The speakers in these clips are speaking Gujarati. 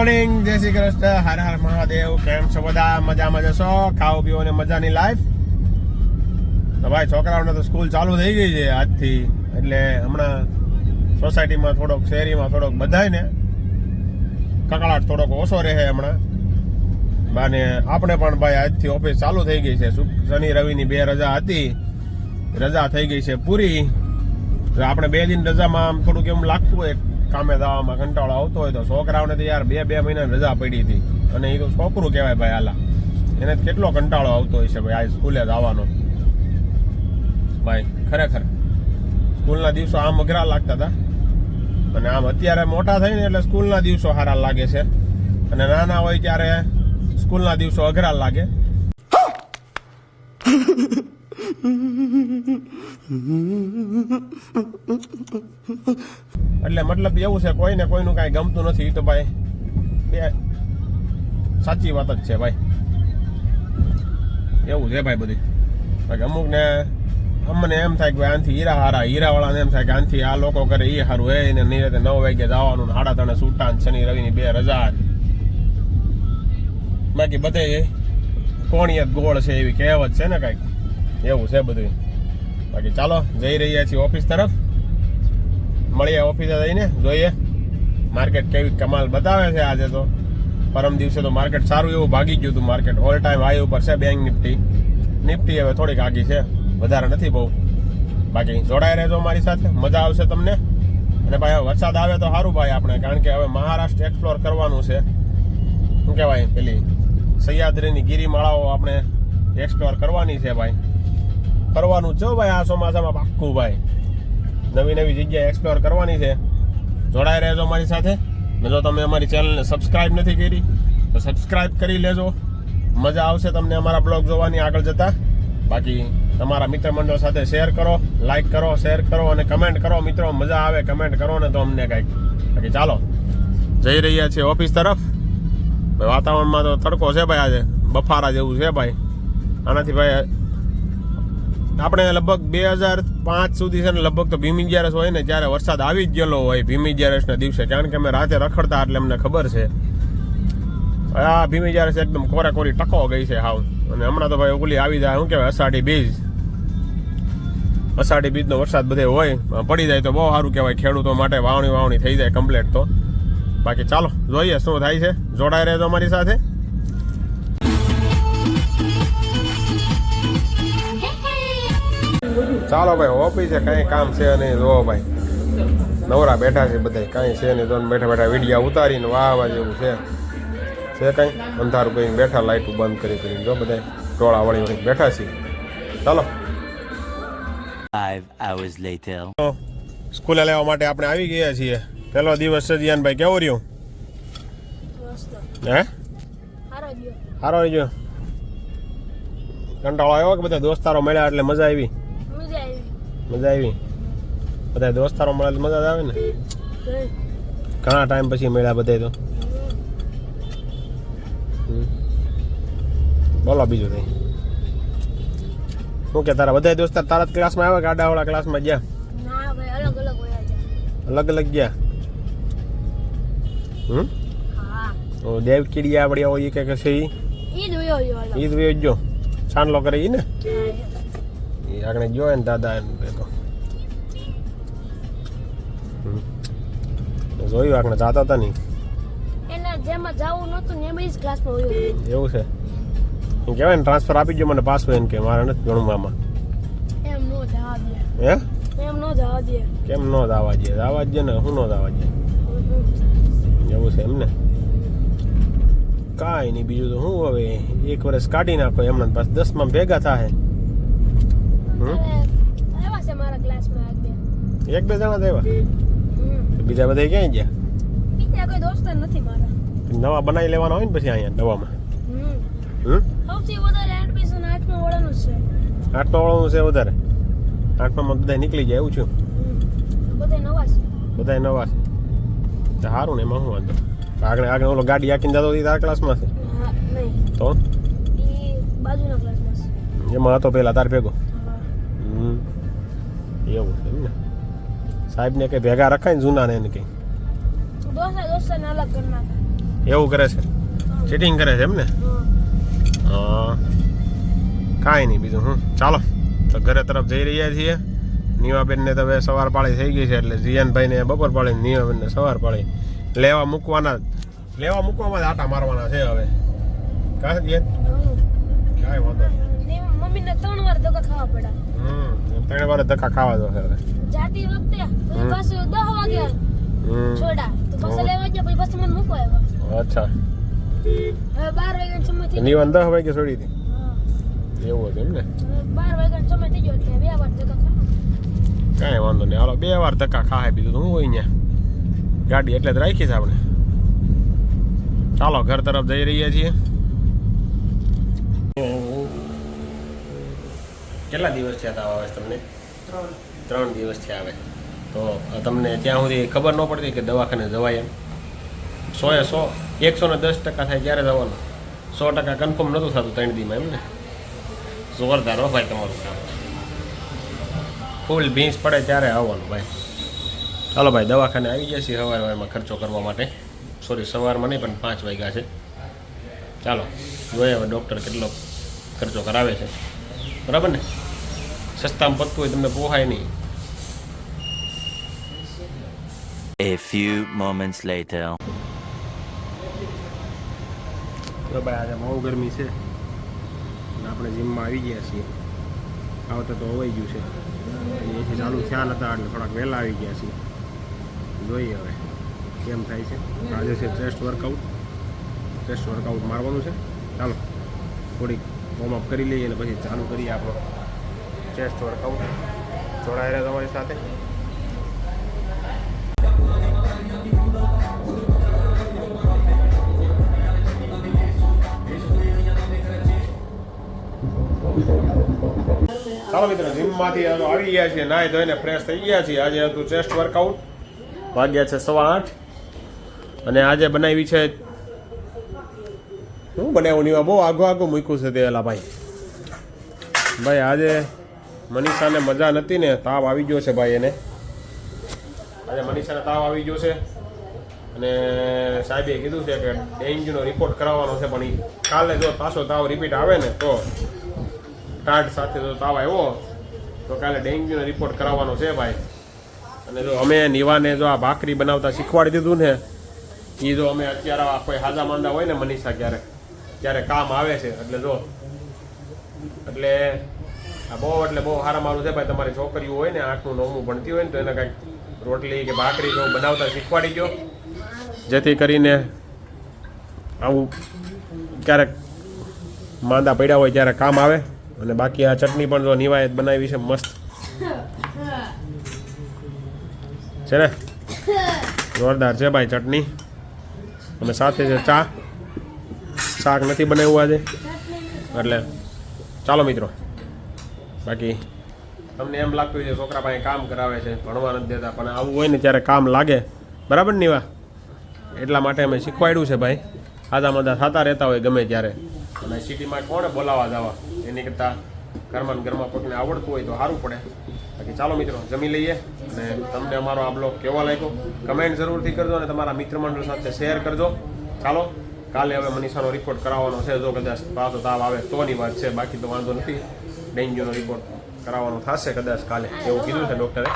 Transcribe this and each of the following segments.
મોર્નિંગ, જય શ્રી કૃષ્ણ, હર હર મહાદેવ. કેમ છો બધા? મજામાં જશો? ખાઓ પીઓ ને મજાની લાઈફ. તો ભાઈ છોકરાઓને તો સ્કૂલ ચાલુ થઈ ગઈ છે આજથી, એટલે હમણાં સોસાયટીમાં થોડોક, શહેરીમાં થોડોક બધાયને કકળાટ થોડોક ઓછો રહે હમણાં. અને આપણે પણ ભાઈ આજથી ઓફિસ ચાલુ થઈ ગઈ છે. શનિ રવિની 2 રજા હતી, રજા થઈ ગઈ છે પૂરી. આપણે 2 દિન રજામાં આમ થોડુંક એમ લાગતું હોય કામે દાવામાં કંટાળો આવતો હોય, તો છોકરાઓને તો યાર 2 મહિના રજા પડી હતી. અને એ તો છોકરું કહેવાય ભાઈ, હાલા એને કેટલો કંટાળો આવતો હોય છે ભાઈ આ સ્કૂલે જવાનો. ભાઈ ખરેખર સ્કૂલના દિવસો આમ અઘરા લાગતા હતા, અને આમ અત્યારે મોટા થઈને એટલે સ્કૂલના દિવસો સારા લાગે છે, અને નાના હોય ત્યારે સ્કૂલના દિવસો અઘરા લાગે. એટલે મતલબ એવું છે, કોઈને કોઈનું કાંઈ ગમતું નથી. એ તો ભાઈ સાચી વાત જ છે ભાઈ, એવું છે ભાઈ બધું. બાકી અમુક ને અમને એમ થાય કે ભાઈ આનથી હીરાવાળાને એમ થાય કે આનથી આ લોકો કરે એ સારું. એને નિરાતે 9 વાગે જવાનું, 3:30 છૂટા, શનિ રવિની 2 રજા. બાકી બધે કોણિયત ગોળ છે એવી કહેવત છે ને કાંઈક, એવું છે બધું. બાકી ચાલો જઈ રહ્યા છીએ ઓફિસ તરફ. મળીએ ઓફિસે જઈને, જોઈએ માર્કેટ કેવી કમાલ બતાવે છે. આજે તો પરમ દિવસે તો માર્કેટ સારું એવું ભાગી ગયું હતું. માર્કેટ ઓલ ટાઈમ હાઈ ઉપર છે. બેંક નિફ્ટી હવે થોડીક આગી છે, વધારે નથી બહુ. બાકી જોડાઈ રહેજો મારી સાથે, મજા આવશે તમને. અને ભાઈ વરસાદ આવે તો સારું ભાઈ આપણે, કારણ કે હવે મહારાષ્ટ્ર એક્સપ્લોર કરવાનું છે. શું કહેવાય, પેલી સહ્યાદ્રીની ગિરિમાળાઓ આપણે એક્સપ્લોર કરવાની છે ભાઈ. કરવાનું છે ભાઈ આ ચોમાસામાં પાક્કું ભાઈ. નવી નવી જગ્યાએ એક્સપ્લોર કરવાની છે. જોડાઈ રહેજો મારી સાથે. ને જો તમે અમારી ચેનલને સબસ્ક્રાઇબ નથી કરી તો સબસ્ક્રાઇબ કરી લેજો. મજા આવશે તમને અમારા બ્લોગ જોવાની આગળ જતા. બાકી તમારા મિત્ર મંડળ સાથે શેર કરો, લાઈક કરો, શેર કરો અને કમેન્ટ કરો. મિત્રો મજા આવે કમેન્ટ કરો ને તો અમને કંઈક. બાકી ચાલો જઈ રહ્યા છીએ ઓફિસ તરફ. ભાઈ વાતાવરણમાં તો તડકો છે ભાઈ, આજે બફારા જેવું છે ભાઈ. આનાથી ભાઈ આપણે લગભગ 2005 સુધી છે ને, લગભગ તો ભીમ અગિયારસ હોય ને ત્યારે વરસાદ આવી જ ગયેલો હોય ભીમ અગિયારસના દિવસે. કારણ કે અમે રાતે રખડતા એટલે અમને ખબર છે. આ ભીમ અગિયારસ એકદમ કોરી ટકો ગઈ છે હાવ. અને હમણાં તો ભાઈ ઓગલી આવી જાય, શું કહેવાય, અષાઢી બીજનો વરસાદ બધે હોય, પડી જાય તો બહુ સારું કહેવાય ખેડૂતો માટે. વાવણી થઈ જાય કમ્પ્લીટ. તો બાકી ચાલો જોઈએ શું થાય છે. જોડાઈ રહેજો અમારી સાથે. ચાલો ભાઈ ઓફિસે કઈ કામ છે નહીં. જો ભાઈ નવરા બેઠા છે બધા, કઈ છે નહીં. તો બેઠા વિડીયા ઉતારીને વાહ જેવું છે કઈ અંધારું કઈ બેઠા, લાઈટું બંધ કરીને જો બધા ટોળા વળી બેઠા છીએ. ચાલો 5 hours later. સ્કૂલે લેવા માટે આપણે આવી ગયા છીએ. પેલો દિવસ છે જીયાનભાઈ, કેવો રહ્યો? હે સારો રહ્યો. કંટાળો આવ્યો કે બધા દોસ્તારો મળ્યા એટલે મજા આવી? મજા આવી. બધા દોસ્તારો મળે તો મજા આવે ને. ઘણા ટાઈમ પછી મળ્યા બધા. તો બોલો બીજું કઈ. શું કે તારા બધા દોસ્તાર તારા જ ક્લાસમાં આવ્યા કે આડાવાળા ક્લાસમાં ગયા? અલગ ગયા. દેવ કીડિયા આપડ્યા હોય કે છે ઈ જ જો છાનલો કરે ઈ ને. એ આગળ ગયો ને દાદા એમ તો જોયું આગળ જાતા હતા નહીં. એવું છે એમ કહેવાય ને, ટ્રાન્સફર આપી ગયો મને પાછું એમ કે મારે નથી ગણવામાં. હે કેમ નો દાવા દે? દાવા દે ને, હું નો દાવા દે. એવું છે એમ ને. કાંઈ નહીં બીજું તો હું. હવે 1 વર્ષ કાઢી નાખો એમના પાસ 10માં ભેગા થાય. 1-2 જણા દેવા. બીજા બધા ક્યાંય ગયા? નવા બનાવી લેવાના હોય ને પછી અહીંયા નવામાં. 8માં વાળાનું છે વધારે. 8માં બધા નીકળી જાય એવું છું. બધા નવા છે. સારું ને, એમાં શું વાંધો. આગળ ઓલો ગાડી આખીને જતો હતી તારા ક્લાસમાં છે? તો એમાં હતો પેલા તાર ભેગો. એવું છે એમ ને. સાહેબ ને કઈ ભેગા રખાય ને જૂના ને કઈ? એવું કરે છે, ચીટિંગ કરે છે એમ ને? હા, કાંઈ નહીં બીજું હું. ચાલો તો ઘરે તરફ જઈ રહ્યા છીએ. નીવાબેનને તો હવે સવાર પાળી થઈ ગઈ છે, એટલે જીયાનભાઈને બપોર પાળી, નીવાબેનને સવાર પાળી. લેવા મૂકવામાં જ આટા મારવાના છે હવે. કાંઈ જીયાન? કાંઈ વાંધો નહીં. મમ્મીને 3 વાર ધક્કા ખાવા પડ્યા. 3 વાર ધક્કા ખાવા દો હવે. જાતી વખતે પછી પાછું 10 વાગે છોડા તો પાછા લેવા ગયા, પછી પાછું મને મૂકવા આવ્યા. અચ્છા, હવે 12 વાગ્યાનો સમય થઈ નીવાન 10 વાગે છોડી હતી. ગયો. એવું હતું એમ ને? 12 વાગ્યાનો સમય થઈ ગયો એટલે 2 વાર ધક્કા ખાવા. કાંઈ વાંધો નહીં, હાલો 2 વાર ધક્કા ખાય, બીજું તો હું હોય અહીંયા ગાડી એટલે જ રાખી છે આપણે. ચાલો ઘર તરફ જઈ રહ્યા છીએ. કેટલા દિવસ થયા હતા આવે તમને? 3 દિવસ થયા આવે. તો તમને ત્યાં સુધી ખબર ન પડતી કે દવાખાને જવાય એમ? 100 એ 100 110% થાય ત્યારે જવાનું, 100% કન્ફર્મ નહોતું થતું 3 દીમાં એમ ને? જોરદાર હો ભાઈ તમારું કામ. ફૂલ ભીંસ પડે ત્યારે આવવાનું ભાઈ. ચાલો ભાઈ દવાખાને આવી ગયા છીએ સવારમાં ખર્ચો કરવા માટે. સોરી, સવારમાં નહીં પણ 5 વાગ્યા છે. ચાલો જોઈએ હવે ડૉક્ટર કેટલો ખર્ચો કરાવે છે. બરાબર ને? સસ્તામાં પતતું હોય તમને પોહાય નહીં. A few moments later. તો ભાઈ આજે બહુ ગરમી છે અને આપણે જીમમાં આવી ગયા છીએ. આવતા તો હોવાઈ ગયું છે, એથી ચાલુ થયા નતા એટલે થોડાક વહેલા આવી ગયા છીએ. જોઈએ હવે કેમ થાય છે. આજે છે ચેસ્ટ વર્કઆઉટ મારવાનું છે. ચાલો થોડીક વોર્મઅપ કરી લઈએ એટલે પછી ચાલુ કરીએ આપણો ચેસ્ટ વર્કઆઉટ. જોડાઈ રહ્યા તમારી સાથે. ચાલો મિત્રો જીમમાંથી આવી ગયા છીએ, નાહી ધોઈને ફ્રેશ થઈ ગયા છીએ. આજે હતું ચેસ્ટ વર્કઆઉટ. વાગ્યા છે 8:15 અને આજે બનાવી છે શું બનાવ્યું નહીં, બહુ આગું મૂક્યું છે તે એલા ભાઈ. આજે મનીષાને મજા નથી ને, તાવ આવી ગયો છે ભાઈ એને. આજે મનીષાને તાવ આવી ગયો છે અને સાહેબે કીધું છે કે ડેન્ગ્યુનો રિપોર્ટ કરાવવાનો છે, પણ કાલે જો પાછો તાવ રિપીટ આવે ને તો ટાઢ સાથે જો તાવ આવ્યો તો કાલે ડેન્ગ્યુનો રિપોર્ટ કરાવવાનો છે ભાઈ. અને જો અમે નીવાને જો આ ભાખરી બનાવતા શીખવાડી દીધું ને, એ જો અમે અત્યારે કોઈ હાજા માંદા હોય ને મનીષા ત્યારે કામ આવે છે. એટલે જો એટલે આ બહુ સારા મારું છે ભાઈ. તમારી છોકરીઓ હોય ને 8મું 9મું ભણતી હોય ને તો એને કાંઈક રોટલી કે ભાખરી જો બનાવતા શીખવાડી ગયો, જેથી કરીને આવું ક્યારેક માંદા પડ્યા હોય ત્યારે કામ આવે. અને બાકી આ ચટણી પણ જો નિવાયત બનાવી છે, મસ્ત છે ને, જોરદાર છે ભાઈ ચટણી. અને સાથે છે ચા. શાક નથી બનાવ્યું આજે એટલે. ચાલો મિત્રો, બાકી તમને એમ લાગતું છે છોકરા પાસે કામ કરાવે છે, ભણવા નથી દેતા, પણ આવું હોય ને ત્યારે કામ લાગે. બરાબર ને નિવા? એટલા માટે અમે શીખવાડ્યું છે ભાઈ. આદા મદા થતા રહેતા હોય ગમે ત્યારે. અને સિટીમાં કોણે બોલાવવા જવા, એની કરતાં ઘરમાં કોઈને આવડતું હોય તો સારું પડે. બાકી ચાલો મિત્રો જમી લઈએ. અને તમને અમારો આ બ્લોગ કેવો લાગ્યો કમેન્ટ જરૂરથી કરજો અને તમારા મિત્ર મંડળ સાથે શેર કરજો. ચાલો કાલે હવે મનીષાનો રિપોર્ટ કરાવવાનો છે. જો કદાચ પાછો તાવ આવે તોની વાત છે, બાકી તો વાંધો નથી. ડેન્ગ્યુનો રિપોર્ટ કરાવવાનો થશે કદાચ કાલે, એવું કીધું છે ડૉક્ટરે.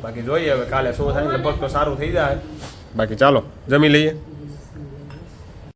બાકી જોઈએ હવે કાલે શું થાય. લગભગ તો સારું થઈ જાય. બાકી ચાલો જમી લઈએ.